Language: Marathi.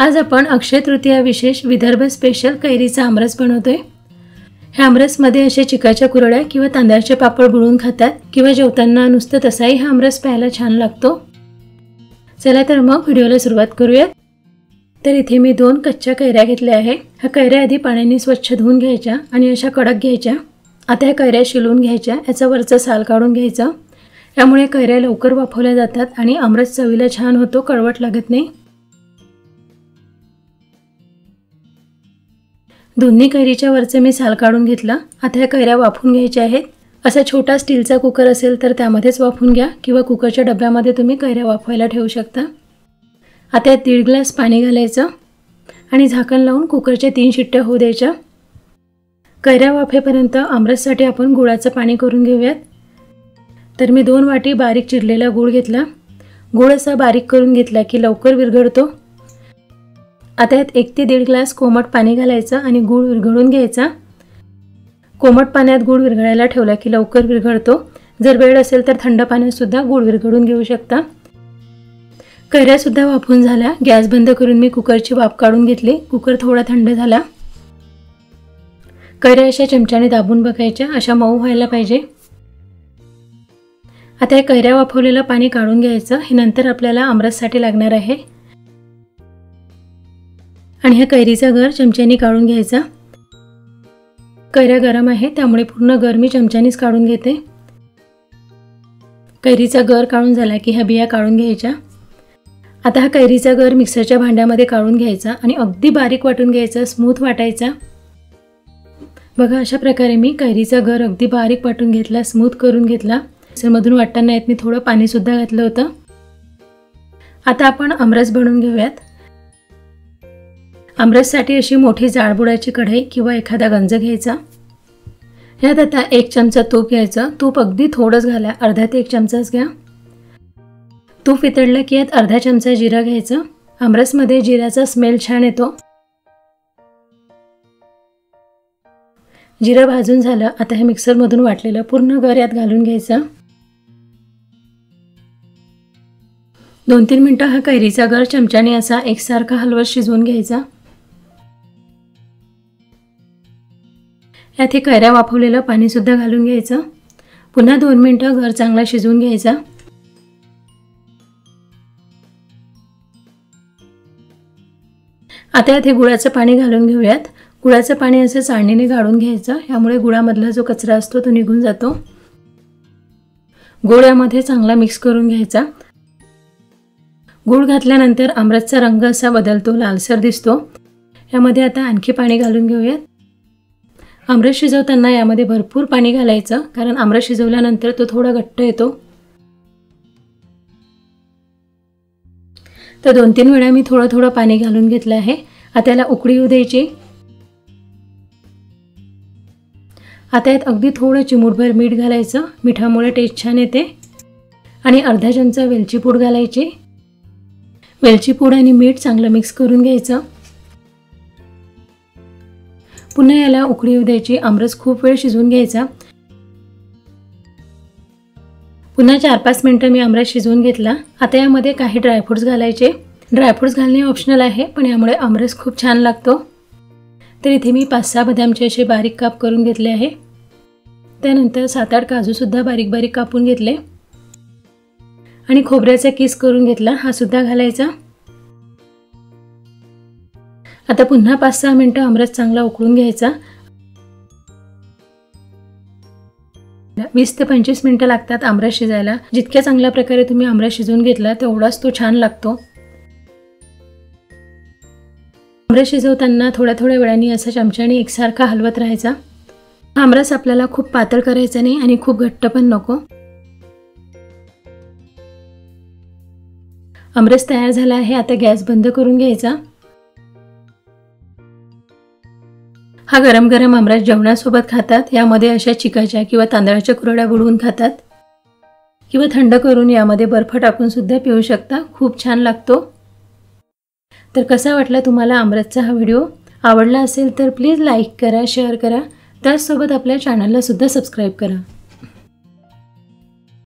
आज आपण अक्षय तृतीया विशेष विदर्भ स्पेशल कैरीचा आमरस बनवतोय। ह्या आमरसमध्ये असे चिकाच्या कुरड्या किंवा तांदळाचे पापड बुडवून खातात किंवा जेवताना नुसतं तसाही हा आमरस प्यायला छान लागतो। चला तर मग व्हिडिओला सुरुवात करूया। तर इथे मी 2 कच्च्या कैऱ्या घेतल्या आहे। ह्या कैऱ्या आधी पाण्याने स्वच्छ धुवून घ्यायच्या आणि अशा कडक घ्यायच्या। आता ह्या कैऱ्या शिलून घ्यायच्या, याचा वरचा साल काढून घ्यायचा। यामुळे कैऱ्या लवकर वाफवल्या जातात आणि आमरस चवीला छान होतो, कडवट लागत नाही। दोन्ही कैरीच्या वरचे मी साल काढून घेतला। आता ह्या कैऱ्या वाफवून घ्यायच्या आहेत। असा छोटा स्टीलचा कुकर असेल तर त्यामध्येच वाफवून घ्या किंवा कुकरच्या डब्यामध्ये तुम्ही कैऱ्या वाफवायला ठेवू शकता। आता यात 1.5 ग्लास पाणी घालायचं आणि झाकण लावून कुकरच्या 3 शिट्ट्या होऊ द्यायच्या। कैऱ्या वाफेपर्यंत आमरससाठी आपण गुळाचं पाणी करून घेऊयात। तर मी 2 वाटी बारीक चिरलेला गूळ घेतला। गूळ असा बारीक करून घेतला की लवकर विरघळतो। आता यात 1 ते 1.5 ग्लास कोमट पाणी घालायचं आणि गूळ विरघळून घ्यायचा। कोमट पाण्यात गूळ विरघळायला ठेवला की लवकर विरघळतो। जर वेळ असेल तर थंड पाण्यात सुद्धा गूळ विरघळून घेऊ शकता। कैऱ्या सुद्धा वाफवून झाल्या। गॅस बंद करून मी कुकरची वाफ काढून घेतली। कुकर थोडा थंड झाला। कैऱ्या अशा चमच्याने दाबून बघायच्या, अशा मऊ व्हायला पाहिजे। आता हे कैऱ्या वाफवलेलं पाणी काढून घ्यायचं। हे नंतर आपल्याला आमरससाठी लागणार आहे। आणि हा कैरीचा गर चमच्याने काढून घ्यायचा। कैऱ्या गरम आहे त्यामुळे पूर्ण गर मी चमच्यानेच काढून घेते। कैरीचा गर काढून झाला की ह्या बिया काढून घ्यायच्या। आता हा कैरीचा गर मिक्सरच्या भांड्यामध्ये काढून घ्यायचा आणि अगदी बारीक वाटून घ्यायचा, स्मूथ वाटायचा। बघा अशा प्रकारे मी कैरीचा गर अगदी बारीक वाटून घेतला, स्मूथ करून घेतला। मिक्सरमधून वाटताना यात मी थोडं पाणी सुद्धा घातलं होतं। आता आपण आमरस बनवून घेऊयात। आमरससाठी अशी मोठी जाडबुडाची कढई किंवा एखादा गंज घ्यायचा। यात आता 1 चमचा तूप घ्यायचं। तूप अगदी थोडंच घाला, अर्धा ते 1 चमचाच घ्या। तूप वितळलं की यात अर्धा चमचा जिरा घ्यायचं। आमरसमध्ये जिऱ्याचा स्मेल छान येतो। जिरं भाजून झालं। आता हे मिक्सरमधून वाटलेलं पूर्ण गर यात घालून घ्यायचं। 2-3 मिनिटं हा कैरीचा गर चमच्याने असा एकसारखा हलवत शिजवून घ्यायचा। यात हे कैऱ्या वाफवलेलं पाणी सुद्धा घालून घ्यायचं। पुन्हा 2 मिनिटं गर चांगला शिजवून घ्यायचा। आता यात हे गुळाचं पाणी घालून घेऊयात। गुळाचं पाणी असं चाळणीने गाळून घ्यायचं, यामुळे गुळामधला जो कचरा असतो तो निघून जातो। गुळ यामध्ये चांगला मिक्स करून घ्यायचा। गुळ घातल्यानंतर आमरसचा रंग असा बदलतो, लालसर दिसतो। यामध्ये आता आणखी पाणी घालून घेऊयात। आमरस शिजवताना यामध्ये भरपूर पाणी घालायचं, कारण आमरस शिजवल्यानंतर तो थोडा घट्ट येतो। तर 2-3 वेळा मी थोडं पाणी घालून घेतलं आहे। आता याला उकळी येऊ द्यायची। आता यात अगदी थोडं चिमूटभर मीठ घालायचं, मिठामुळे टेस्ट छान येते। आणि अर्धा चमचा वेलची पूड घालायची। वेलची पूड आणि मीठ चांगलं मिक्स करून घ्यायचं। पुन्हा याला उकळी येऊ द्यायची। आमरस खूप वेळ शिजवून घ्यायचा। पुन्हा 4-5 मिनिटं मी आमरस शिजवून घेतला। आता यामध्ये काही ड्रायफ्रुट्स घालायचे। ड्रायफ्रुट्स घालणे ऑप्शनल आहे, पण यामुळे आमरस खूप छान लागतो। तर इथे मी 5-6 बदामचे असे बारीक काप करून घेतले आहे। त्यानंतर 7-8 काजू सुद्धा बारीक बारीक कापून घेतले आणि खोबऱ्याचा किस करून घेतला, हा सुद्धा घालायचा। आता पुन्हा 5-6 मिनिटं आमरस चांगला उकळून घ्यायचा। 20 ते 25 मिनिटं लागतात आमरस शिजायला। जितक्या चांगल्या प्रकारे तुम्ही आमरस शिजवून घेतला तेवढाच तो छान लागतो। आमरस शिजवताना थोड्या वेळाने असा चमच्याने एकसारखा हलवत राहायचा। आमरस आपल्याला खूप पातळ करायचा नाही आणि खूप घट्ट पण नको। आमरस तयार झाला आहे। आता गॅस बंद करून घ्यायचा। हा गरम गरम आमरस जेवणासोबत खातात। यामध्ये अशा चिकाच्या किंवा तांदळाच्या कुरड्या बुडवून खातात किंवा थंड करून यामध्ये बर्फ टाकून सुद्धा पिऊ शकता, खूप छान लागतो। तर कसा वाटला तुम्हाला आमरसचा हा व्हिडिओ? आवडला असेल तर प्लीज लाईक करा, शेअर करा। त्याचसोबत आपल्या चॅनलला सुद्धा सबस्क्राईब करा।